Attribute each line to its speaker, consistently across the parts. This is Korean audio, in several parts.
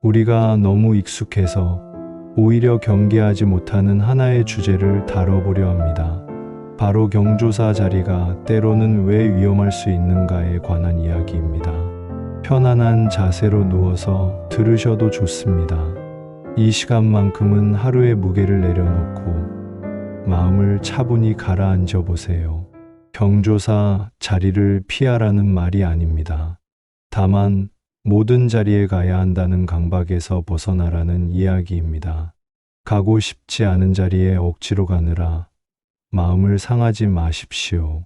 Speaker 1: 우리가 너무 익숙해서 오히려 경계하지 못하는 하나의 주제를 다뤄보려 합니다. 바로 경조사 자리가 때로는 왜 위험할 수 있는가에 관한 이야기입니다. 편안한 자세로 누워서 들으셔도 좋습니다. 이 시간만큼은 하루의 무게를 내려놓고 마음을 차분히 가라앉혀 보세요. 경조사 자리를 피하라는 말이 아닙니다. 다만 모든 자리에 가야 한다는 강박에서 벗어나라는 이야기입니다. 가고 싶지 않은 자리에 억지로 가느라 마음을 상하지 마십시오.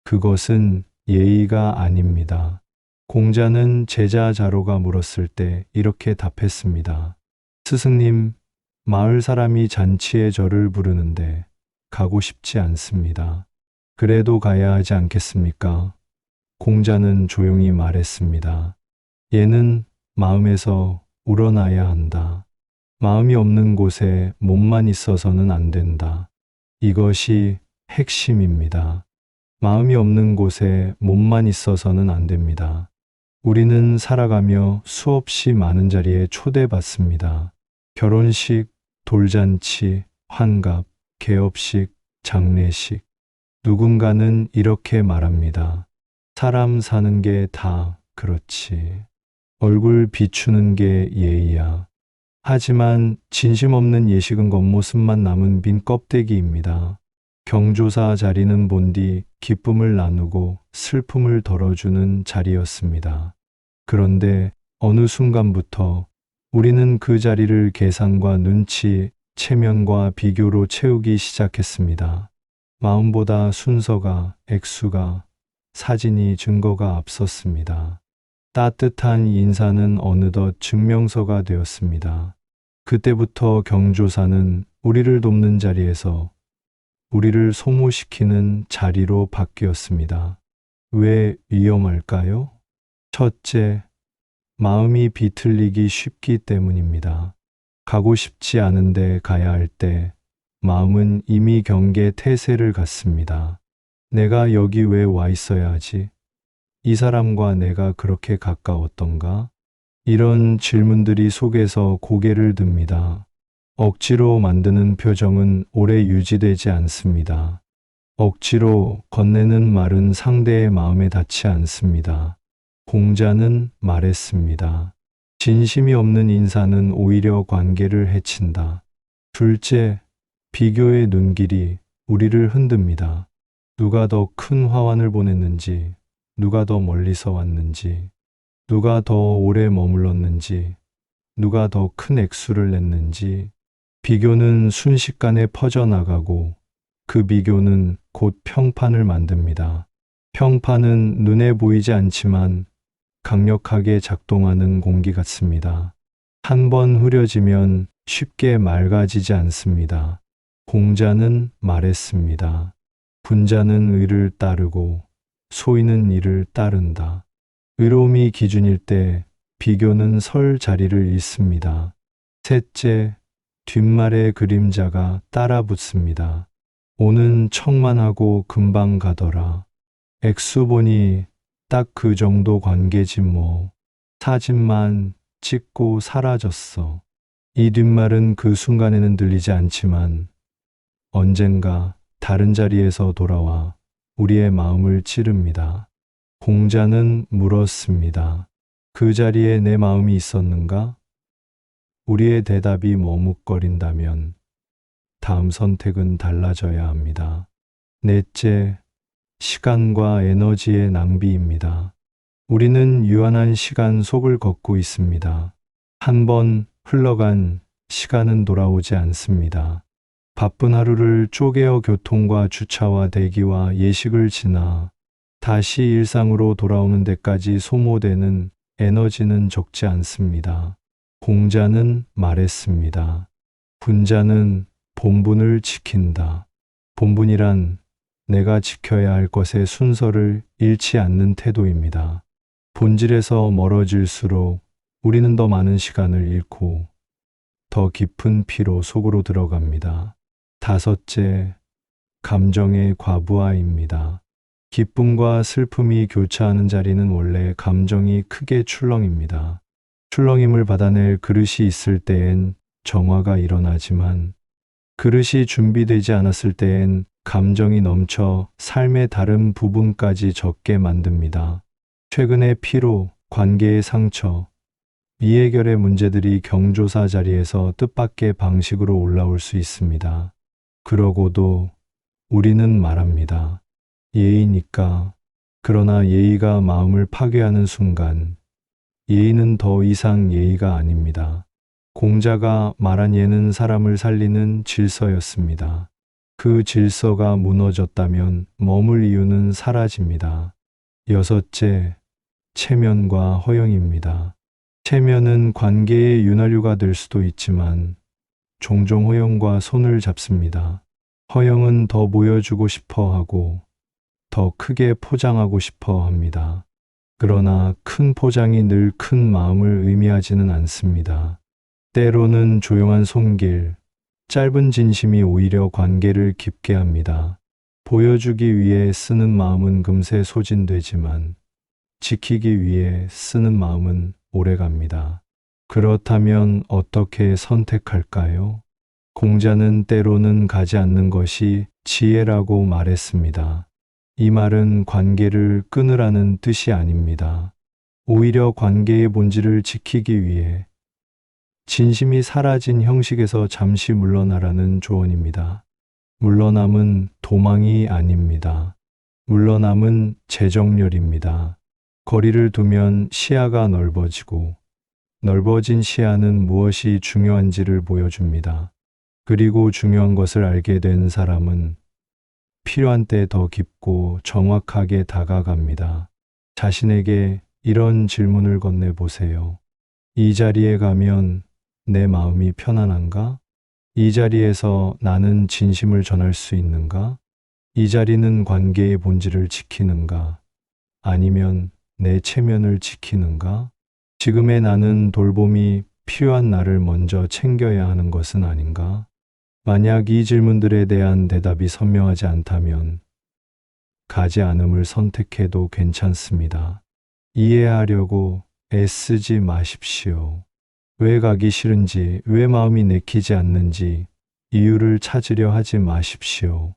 Speaker 1: 그것은 예의가 아닙니다. 공자는 제자 자로가 물었을 때 이렇게 답했습니다. 스승님, 마을 사람이 잔치에 저를 부르는데 가고 싶지 않습니다. 그래도 가야 하지 않겠습니까? 공자는 조용히 말했습니다. 얘는 마음에서 우러나야 한다. 마음이 없는 곳에 몸만 있어서는 안 된다. 이것이 핵심입니다. 마음이 없는 곳에 몸만 있어서는 안 됩니다. 우리는 살아가며 수없이 많은 자리에 초대받습니다. 결혼식, 돌잔치, 환갑, 개업식, 장례식. 누군가는 이렇게 말합니다. 사람 사는 게 다 그렇지. 얼굴 비추는 게 예의야. 하지만 진심 없는 예식은 겉모습만 남은 빈 껍데기입니다. 경조사 자리는 본디 기쁨을 나누고 슬픔을 덜어주는 자리였습니다. 그런데 어느 순간부터 우리는 그 자리를 계산과 눈치, 체면과 비교로 채우기 시작했습니다. 마음보다 순서가, 액수가, 사진이, 증거가 앞섰습니다. 따뜻한 인사는 어느덧 증명서가 되었습니다. 그때부터 경조사는 우리를 돕는 자리에서 우리를 소모시키는 자리로 바뀌었습니다. 왜 위험할까요? 첫째, 마음이 비틀리기 쉽기 때문입니다. 가고 싶지 않은데 가야 할 때 마음은 이미 경계 태세를 갖습니다. 내가 여기 왜 와 있어야 하지? 이 사람과 내가 그렇게 가까웠던가? 이런 질문들이 속에서 고개를 듭니다. 억지로 만드는 표정은 오래 유지되지 않습니다. 억지로 건네는 말은 상대의 마음에 닿지 않습니다. 공자는 말했습니다. 진심이 없는 인사는 오히려 관계를 해친다. 둘째, 비교의 눈길이 우리를 흔듭니다. 누가 더 큰 화환을 보냈는지, 누가 더 멀리서 왔는지, 누가 더 오래 머물렀는지, 누가 더 큰 액수를 냈는지. 비교는 순식간에 퍼져나가고 그 비교는 곧 평판을 만듭니다. 평판은 눈에 보이지 않지만 강력하게 작동하는 공기 같습니다. 한 번 흐려지면 쉽게 맑아지지 않습니다. 공자는 말했습니다. 분자는 의를 따르고 소인은 이를 따른다. 의로움이 기준일 때 비교는 설 자리를 잃습니다. 셋째, 뒷말의 그림자가 따라 붙습니다. 오는 척만 하고 금방 가더라. 액수 보니 딱 그 정도 관계지 뭐. 사진만 찍고 사라졌어. 이 뒷말은 그 순간에는 들리지 않지만 언젠가 다른 자리에서 돌아와 우리의 마음을 찌릅니다. 공자는 물었습니다. 그 자리에 내 마음이 있었는가? 우리의 대답이 머뭇거린다면 다음 선택은 달라져야 합니다. 넷째, 시간과 에너지의 낭비입니다. 우리는 유한한 시간 속을 걷고 있습니다. 한 번 흘러간 시간은 돌아오지 않습니다. 바쁜 하루를 쪼개어 교통과 주차와 대기와 예식을 지나 다시 일상으로 돌아오는 데까지 소모되는 에너지는 적지 않습니다. 공자는 말했습니다. 분자는 본분을 지킨다. 본분이란 내가 지켜야 할 것의 순서를 잃지 않는 태도입니다. 본질에서 멀어질수록 우리는 더 많은 시간을 잃고 더 깊은 피로 속으로 들어갑니다. 다섯째, 감정의 과부하입니다. 기쁨과 슬픔이 교차하는 자리는 원래 감정이 크게 출렁입니다. 출렁임을 받아낼 그릇이 있을 때엔 정화가 일어나지만 그릇이 준비되지 않았을 때엔 감정이 넘쳐 삶의 다른 부분까지 적게 만듭니다. 최근의 피로, 관계의 상처, 미해결의 문제들이 경조사 자리에서 뜻밖의 방식으로 올라올 수 있습니다. 그러고도 우리는 말합니다. 예의니까. 그러나 예의가 마음을 파괴하는 순간 예의는 더 이상 예의가 아닙니다. 공자가 말한 예는 사람을 살리는 질서였습니다. 그 질서가 무너졌다면 머물 이유는 사라집니다. 여섯째, 체면과 허영입니다. 체면은 관계의 윤활유가 될 수도 있지만 종종 허영과 손을 잡습니다. 허영은 더 보여주고 싶어 하고 더 크게 포장하고 싶어 합니다. 그러나 큰 포장이 늘 큰 마음을 의미하지는 않습니다. 때로는 조용한 손길, 짧은 진심이 오히려 관계를 깊게 합니다. 보여주기 위해 쓰는 마음은 금세 소진되지만 지키기 위해 쓰는 마음은 오래갑니다. 그렇다면 어떻게 선택할까요? 공자는 때로는 가지 않는 것이 지혜라고 말했습니다. 이 말은 관계를 끊으라는 뜻이 아닙니다. 오히려 관계의 본질을 지키기 위해 진심이 사라진 형식에서 잠시 물러나라는 조언입니다. 물러남은 도망이 아닙니다. 물러남은 재정렬입니다. 거리를 두면 시야가 넓어지고 넓어진 시야는 무엇이 중요한지를 보여줍니다. 그리고 중요한 것을 알게 된 사람은 필요한 때 더 깊고 정확하게 다가갑니다. 자신에게 이런 질문을 건네보세요. 이 자리에 가면 내 마음이 편안한가? 이 자리에서 나는 진심을 전할 수 있는가? 이 자리는 관계의 본질을 지키는가? 아니면 내 체면을 지키는가? 지금의 나는 돌봄이 필요한 나를 먼저 챙겨야 하는 것은 아닌가? 만약 이 질문들에 대한 대답이 선명하지 않다면 가지 않음을 선택해도 괜찮습니다. 이해하려고 애쓰지 마십시오. 왜 가기 싫은지, 왜 마음이 내키지 않는지 이유를 찾으려 하지 마십시오.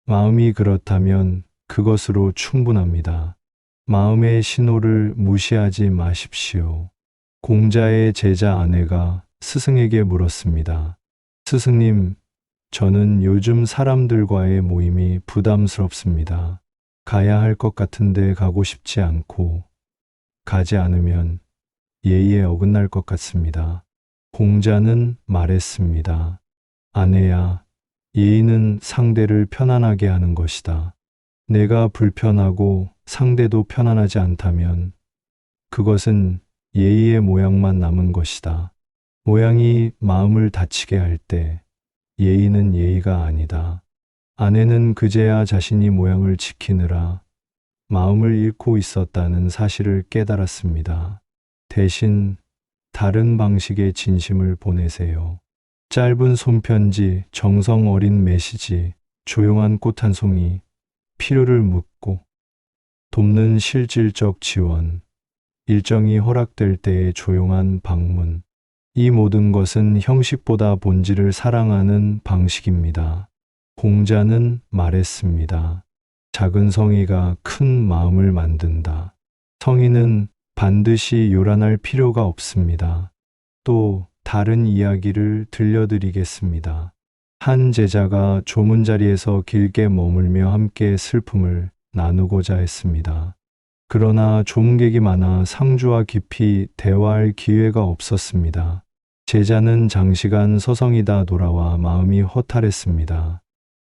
Speaker 1: 마음이 그렇다면 그것으로 충분합니다. 마음의 신호를 무시하지 마십시오. 공자의 제자 아내가 스승에게 물었습니다. 스승님, 저는 요즘 사람들과의 모임이 부담스럽습니다. 가야 할 것 같은데 가고 싶지 않고 가지 않으면 예의에 어긋날 것 같습니다. 공자는 말했습니다. 아내야, 예의는 상대를 편안하게 하는 것이다. 내가 불편하고 상대도 편안하지 않다면 그것은 예의의 모양만 남은 것이다. 모양이 마음을 다치게 할 때 예의는 예의가 아니다. 아내는 그제야 자신이 모양을 지키느라 마음을 잃고 있었다는 사실을 깨달았습니다. 대신 다른 방식의 진심을 보내세요. 짧은 손편지, 정성 어린 메시지, 조용한 꽃 한 송이, 필요를 묻고 돕는 실질적 지원, 일정이 허락될 때의 조용한 방문. 이 모든 것은 형식보다 본질을 사랑하는 방식입니다. 공자는 말했습니다. 작은 성의가 큰 마음을 만든다. 성의는 반드시 요란할 필요가 없습니다. 또 다른 이야기를 들려드리겠습니다. 한 제자가 조문 자리에서 길게 머물며 함께 슬픔을 나누고자 했습니다. 그러나 조문객이 많아 상주와 깊이 대화할 기회가 없었습니다. 제자는 장시간 서성이다 돌아와 마음이 허탈했습니다.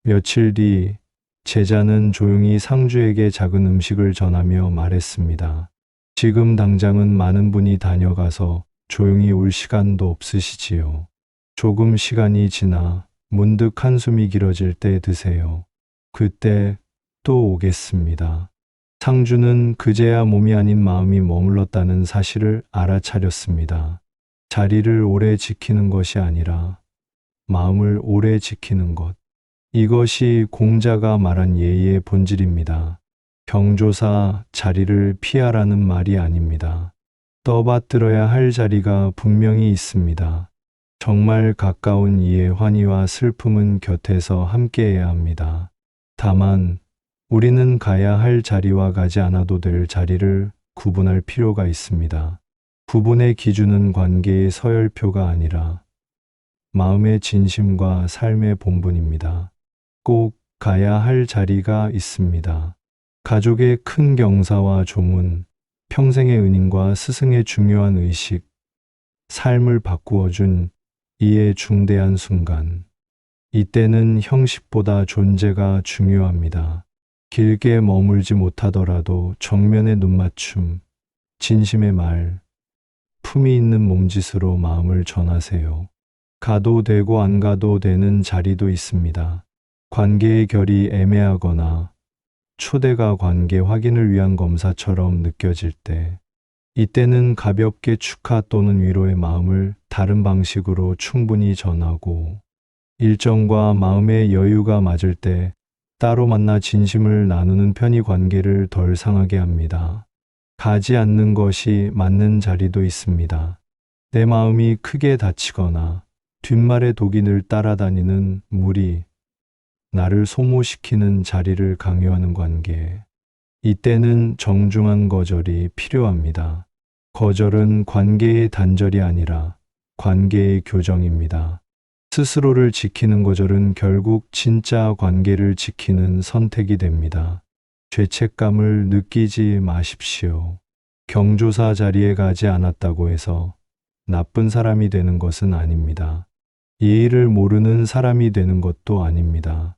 Speaker 1: 며칠 뒤 제자는 조용히 상주에게 작은 음식을 전하며 말했습니다. 지금 당장은 많은 분이 다녀가서 조용히 울 시간도 없으시지요. 조금 시간이 지나 문득 한숨이 길어질 때 드세요. 그때 또 오겠습니다. 상주는 그제야 몸이 아닌 마음이 머물렀다는 사실을 알아차렸습니다. 자리를 오래 지키는 것이 아니라 마음을 오래 지키는 것. 이것이 공자가 말한 예의의 본질입니다. 경조사 자리를 피하라는 말이 아닙니다. 떠받들어야 할 자리가 분명히 있습니다. 정말 가까운 이의 환희와 슬픔은 곁에서 함께해야 합니다. 다만 우리는 가야 할 자리와 가지 않아도 될 자리를 구분할 필요가 있습니다. 구분의 기준은 관계의 서열표가 아니라 마음의 진심과 삶의 본분입니다. 꼭 가야 할 자리가 있습니다. 가족의 큰 경사와 조문, 평생의 은인과 스승의 중요한 의식, 삶을 바꾸어준 이의 중대한 순간. 이때는 형식보다 존재가 중요합니다. 길게 머물지 못하더라도 정면의 눈맞춤, 진심의 말, 품위 있는 몸짓으로 마음을 전하세요. 가도 되고 안 가도 되는 자리도 있습니다. 관계의 결이 애매하거나 초대가 관계 확인을 위한 검사처럼 느껴질 때, 이때는 가볍게 축하 또는 위로의 마음을 다른 방식으로 충분히 전하고, 일정과 마음의 여유가 맞을 때 따로 만나 진심을 나누는 편이 관계를 덜 상하게 합니다. 가지 않는 것이 맞는 자리도 있습니다. 내 마음이 크게 다치거나 뒷말의 독이 늘 따라다니는 무리, 나를 소모시키는 자리를 강요하는 관계. 이때는 정중한 거절이 필요합니다. 거절은 관계의 단절이 아니라 관계의 교정입니다. 스스로를 지키는 거절은 결국 진짜 관계를 지키는 선택이 됩니다. 죄책감을 느끼지 마십시오. 경조사 자리에 가지 않았다고 해서 나쁜 사람이 되는 것은 아닙니다. 예의를 모르는 사람이 되는 것도 아닙니다.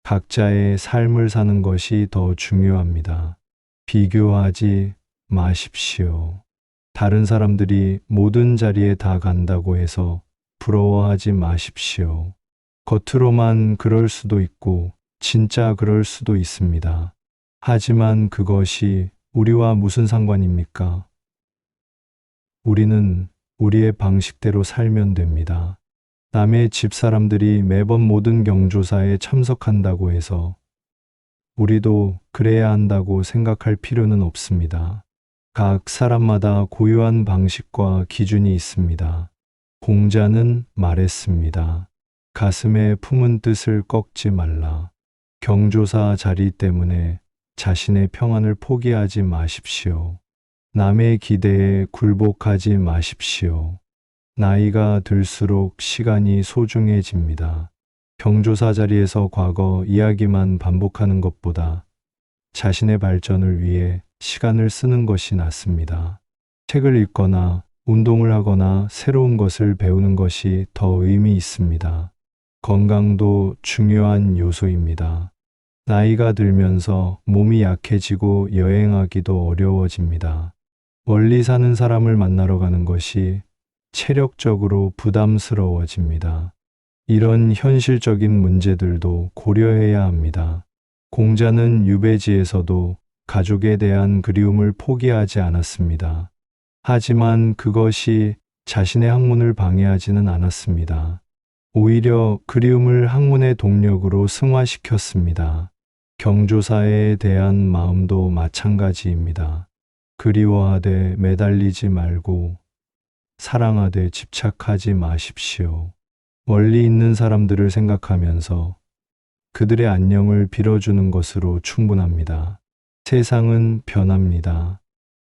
Speaker 1: 각자의 삶을 사는 것이 더 중요합니다. 비교하지 마십시오. 다른 사람들이 모든 자리에 다 간다고 해서 부러워하지 마십시오. 겉으로만 그럴 수도 있고 진짜 그럴 수도 있습니다. 하지만 그것이 우리와 무슨 상관입니까? 우리는 우리의 방식대로 살면 됩니다. 남의 집 사람들이 매번 모든 경조사에 참석한다고 해서 우리도 그래야 한다고 생각할 필요는 없습니다. 각 사람마다 고유한 방식과 기준이 있습니다. 공자는 말했습니다. 가슴에 품은 뜻을 꺾지 말라. 경조사 자리 때문에 자신의 평안을 포기하지 마십시오. 남의 기대에 굴복하지 마십시오. 나이가 들수록 시간이 소중해집니다. 경조사 자리에서 과거 이야기만 반복하는 것보다 자신의 발전을 위해 시간을 쓰는 것이 낫습니다. 책을 읽거나 운동을 하거나 새로운 것을 배우는 것이 더 의미 있습니다. 건강도 중요한 요소입니다. 나이가 들면서 몸이 약해지고 여행하기도 어려워집니다. 멀리 사는 사람을 만나러 가는 것이 체력적으로 부담스러워집니다. 이런 현실적인 문제들도 고려해야 합니다. 공자는 유배지에서도 가족에 대한 그리움을 포기하지 않았습니다. 하지만 그것이 자신의 학문을 방해하지는 않았습니다. 오히려 그리움을 학문의 동력으로 승화시켰습니다. 경조사에 대한 마음도 마찬가지입니다. 그리워하되 매달리지 말고 사랑하되 집착하지 마십시오. 멀리 있는 사람들을 생각하면서 그들의 안녕을 빌어주는 것으로 충분합니다. 세상은 변합니다.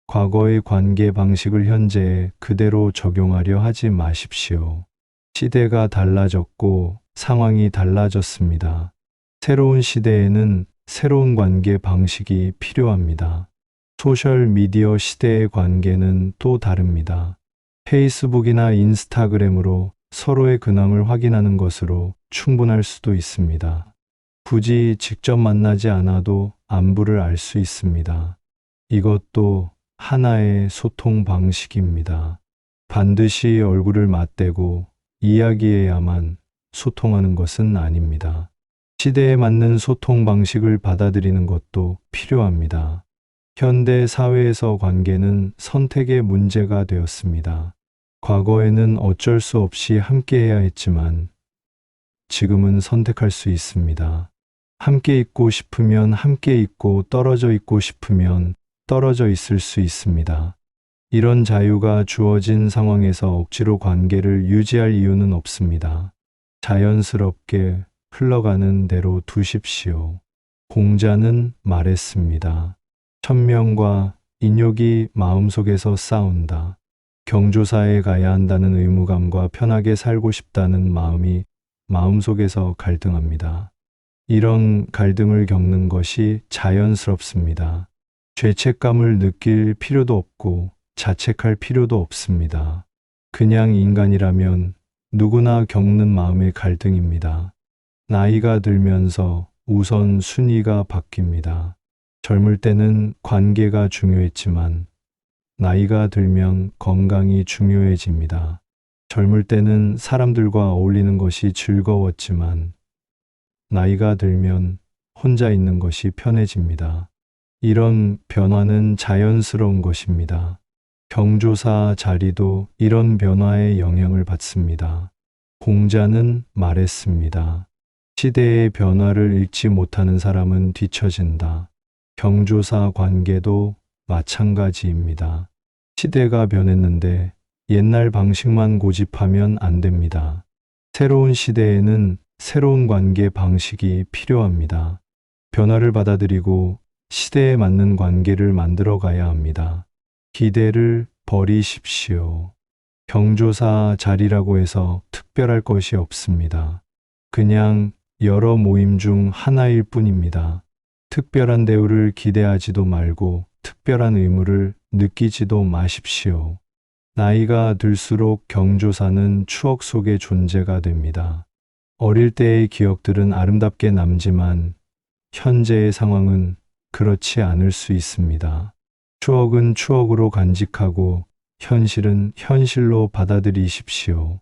Speaker 1: 과거의 관계 방식을 현재에 그대로 적용하려 하지 마십시오. 시대가 달라졌고 상황이 달라졌습니다. 새로운 시대에는 새로운 관계 방식이 필요합니다. 소셜미디어 시대의 관계는 또 다릅니다. 페이스북이나 인스타그램으로 서로의 근황을 확인하는 것으로 충분할 수도 있습니다. 굳이 직접 만나지 않아도 안부를 알 수 있습니다. 이것도 하나의 소통 방식입니다. 반드시 얼굴을 맞대고 이야기해야만 소통하는 것은 아닙니다. 시대에 맞는 소통 방식을 받아들이는 것도 필요합니다. 현대 사회에서 관계는 선택의 문제가 되었습니다. 과거에는 어쩔 수 없이 함께해야 했지만 지금은 선택할 수 있습니다. 함께 있고 싶으면 함께 있고 떨어져 있고 싶으면 떨어져 있을 수 있습니다. 이런 자유가 주어진 상황에서 억지로 관계를 유지할 이유는 없습니다. 자연스럽게 흘러가는 대로 두십시오. 공자는 말했습니다. 천명과 인욕이 마음속에서 싸운다. 경조사에 가야 한다는 의무감과 편하게 살고 싶다는 마음이 마음속에서 갈등합니다. 이런 갈등을 겪는 것이 자연스럽습니다. 죄책감을 느낄 필요도 없고 자책할 필요도 없습니다. 그냥 인간이라면 누구나 겪는 마음의 갈등입니다. 나이가 들면서 우선 순위가 바뀝니다. 젊을 때는 관계가 중요했지만 나이가 들면 건강이 중요해집니다. 젊을 때는 사람들과 어울리는 것이 즐거웠지만 나이가 들면 혼자 있는 것이 편해집니다. 이런 변화는 자연스러운 것입니다. 경조사 자리도 이런 변화에 영향을 받습니다. 공자는 말했습니다. 시대의 변화를 읽지 못하는 사람은 뒤처진다. 경조사 관계도 마찬가지입니다. 시대가 변했는데 옛날 방식만 고집하면 안 됩니다. 새로운 시대에는 새로운 관계 방식이 필요합니다. 변화를 받아들이고 시대에 맞는 관계를 만들어 가야 합니다. 기대를 버리십시오. 경조사 자리라고 해서 특별할 것이 없습니다. 그냥 여러 모임 중 하나일 뿐입니다. 특별한 대우를 기대하지도 말고 특별한 의무를 느끼지도 마십시오. 나이가 들수록 경조사는 추억 속의 존재가 됩니다. 어릴 때의 기억들은 아름답게 남지만 현재의 상황은 그렇지 않을 수 있습니다. 추억은 추억으로 간직하고 현실은 현실로 받아들이십시오.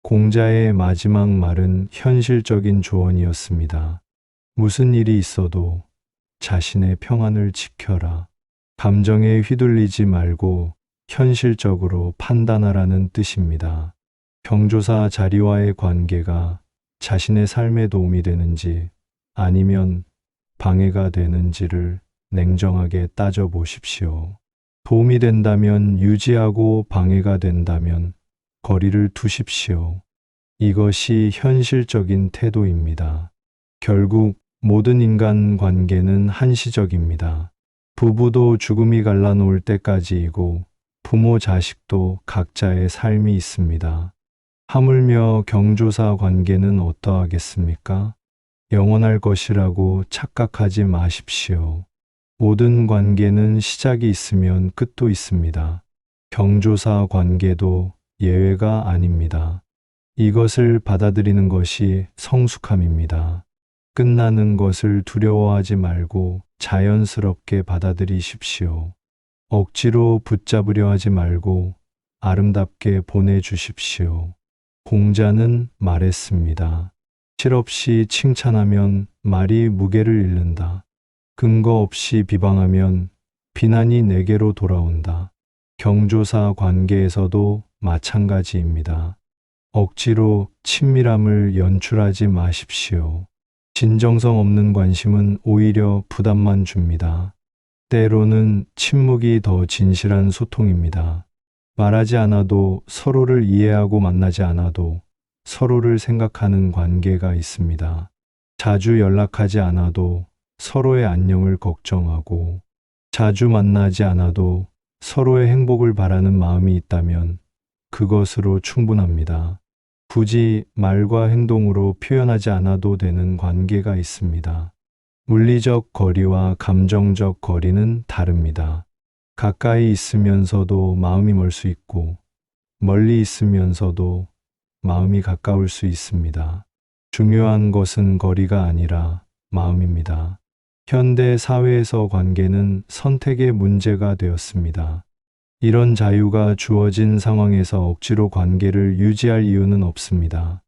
Speaker 1: 공자의 마지막 말은 현실적인 조언이었습니다. 무슨 일이 있어도 자신의 평안을 지켜라. 감정에 휘둘리지 말고 현실적으로 판단하라는 뜻입니다. 경조사 자리와의 관계가 자신의 삶에 도움이 되는지 아니면 방해가 되는지를 냉정하게 따져보십시오. 도움이 된다면 유지하고 방해가 된다면 거리를 두십시오. 이것이 현실적인 태도입니다. 결국 모든 인간 관계는 한시적입니다. 부부도 죽음이 갈라놓을 때까지이고 부모 자식도 각자의 삶이 있습니다. 하물며 경조사 관계는 어떠하겠습니까? 영원할 것이라고 착각하지 마십시오. 모든 관계는 시작이 있으면 끝도 있습니다. 경조사 관계도 예외가 아닙니다. 이것을 받아들이는 것이 성숙함입니다. 끝나는 것을 두려워하지 말고 자연스럽게 받아들이십시오. 억지로 붙잡으려 하지 말고 아름답게 보내주십시오. 공자는 말했습니다. 실없이 칭찬하면 말이 무게를 잃는다. 근거 없이 비방하면 비난이 내게로 돌아온다. 경조사 관계에서도 마찬가지입니다. 억지로 친밀함을 연출하지 마십시오. 진정성 없는 관심은 오히려 부담만 줍니다. 때로는 침묵이 더 진실한 소통입니다. 말하지 않아도 서로를 이해하고 만나지 않아도 서로를 생각하는 관계가 있습니다. 자주 연락하지 않아도 서로의 안녕을 걱정하고 자주 만나지 않아도 서로의 행복을 바라는 마음이 있다면 그것으로 충분합니다. 굳이 말과 행동으로 표현하지 않아도 되는 관계가 있습니다. 물리적 거리와 감정적 거리는 다릅니다. 가까이 있으면서도 마음이 멀 수 있고 멀리 있으면서도 마음이 가까울 수 있습니다. 중요한 것은 거리가 아니라 마음입니다. 현대 사회에서 관계는 선택의 문제가 되었습니다. 이런 자유가 주어진 상황에서 억지로 관계를 유지할 이유는 없습니다.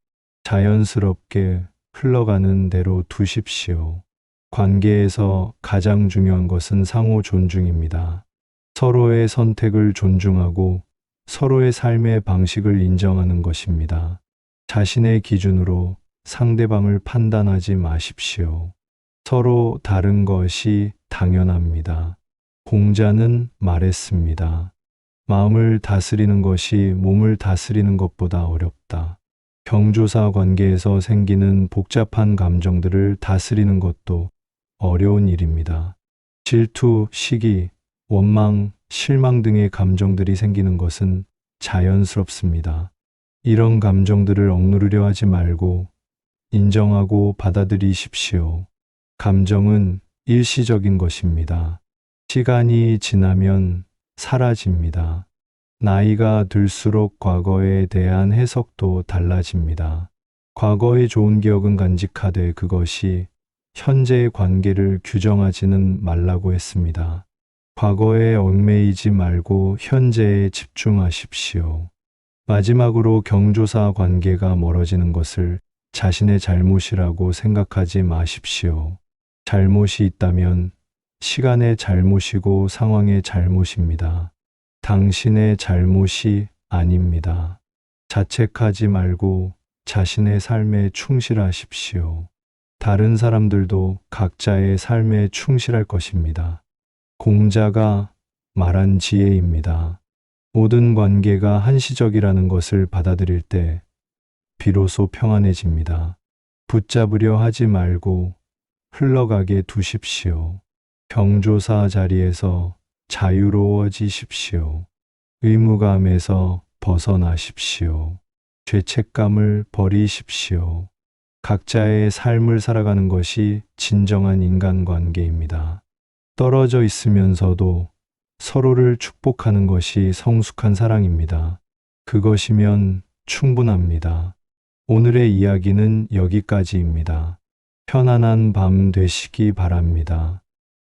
Speaker 1: 자연스럽게 흘러가는 대로 두십시오. 관계에서 가장 중요한 것은 상호 존중입니다. 서로의 선택을 존중하고 서로의 삶의 방식을 인정하는 것입니다. 자신의 기준으로 상대방을 판단하지 마십시오. 서로 다른 것이 당연합니다. 공자는 말했습니다. 마음을 다스리는 것이 몸을 다스리는 것보다 어렵다. 경조사 관계에서 생기는 복잡한 감정들을 다스리는 것도 어려운 일입니다. 질투, 시기, 원망, 실망 등의 감정들이 생기는 것은 자연스럽습니다. 이런 감정들을 억누르려 하지 말고 인정하고 받아들이십시오. 감정은 일시적인 것입니다. 시간이 지나면 사라집니다. 나이가 들수록 과거에 대한 해석도 달라집니다. 과거의 좋은 기억은 간직하되 그것이 현재의 관계를 규정하지는 말라고 했습니다. 과거에 얽매이지 말고 현재에 집중하십시오. 마지막으로 경조사 관계가 멀어지는 것을 자신의 잘못이라고 생각하지 마십시오. 잘못이 있다면 시간의 잘못이고 상황의 잘못입니다. 당신의 잘못이 아닙니다. 자책하지 말고 자신의 삶에 충실하십시오. 다른 사람들도 각자의 삶에 충실할 것입니다. 공자가 말한 지혜입니다. 모든 관계가 한시적이라는 것을 받아들일 때 비로소 평안해집니다. 붙잡으려 하지 말고 흘러가게 두십시오. 경조사 자리에서 자유로워지십시오. 의무감에서 벗어나십시오. 죄책감을 버리십시오. 각자의 삶을 살아가는 것이 진정한 인간관계입니다. 떨어져 있으면서도 서로를 축복하는 것이 성숙한 사랑입니다. 그것이면 충분합니다. 오늘의 이야기는 여기까지입니다. 편안한 밤 되시기 바랍니다.